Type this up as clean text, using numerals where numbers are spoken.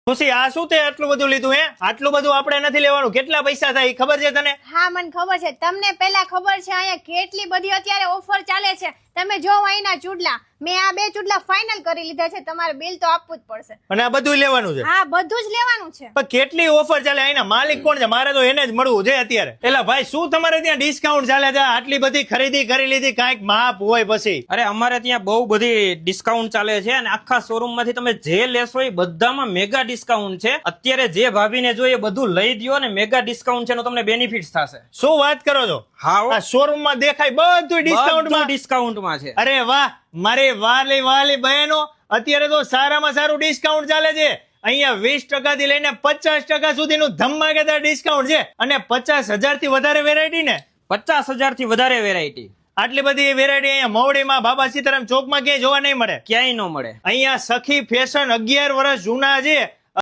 ખુશી આ શું તે આટલું બધું લીધું હે? આટલું બધું આપણે નથી લેવાનું. કેટલા પૈસા થાય ખબર છે તને? હા મને ખબર છે. તમને પહેલા ખબર છે અહીંયા કેટલી બધી અત્યારે ઓફર ચાલે છે. તમે જોવો અહીંના ચૂડલા. મેં આ 2 ચૂડલા ફાઇનલ કરી લીધા છે. તમારે બિલ તો આપવું જ પડશે. અને આ બધું લેવાનું છે? હા બધું જ લેવાનું છે. પણ કેટલી ઓફર ચાલે? અહીંના માલિક કોણ છે? મારે તો એને જ મળવું છે અત્યારે. એલા ભાઈ શું તમારે ત્યાં ડિસ્કાઉન્ટ ચાલે છે? આટલી બધી ખરીદી કરી લીધી, કાંઈક માપ હોય પછી. અરે અમારે ત્યાં બહુ બધી ડિસ્કાઉન્ટ ચાલે છે અને આખા શોરૂમ માંથી તમે જે લેશો એ બધામાં મેગા ડિસ્કાઉન્ટ છે. અત્યારે જે ભાભીને જોઈએ બધું લઈ દ્યો અને મેગા ડિસ્કાઉન્ટ છે એનો તમને બેનિફિટ થશે. શું વાત કરો છો? હા આ શોરૂમ માં દેખાય બધું ડિસ્કાઉન્ટમાં. ડિસ્કાઉન્ટમાં છે. અરે વાહ, મારી વાલી બહેનો, અત્યારે તો સારામાં સારું ડિસ્કાઉન્ટ ચાલે છે. અહીંયા 20% થી લઈને 50% સુધીનું ધમાકેદાર ડિસ્કાઉન્ટ છે. અને 50,000 થી વધારે વેરાયટી ને 50,000 થી વધારે વેરાયટી. આટલી બધી વેરાયટી અહીંયા મોવડીમાં બાબા સીતારામ ચોકમાં ક્યાંય જોવા નહીં મળે. ક્યાંય ન મળે. અહીંયા સખી ફેશન 11 વર્ષ જૂના છે.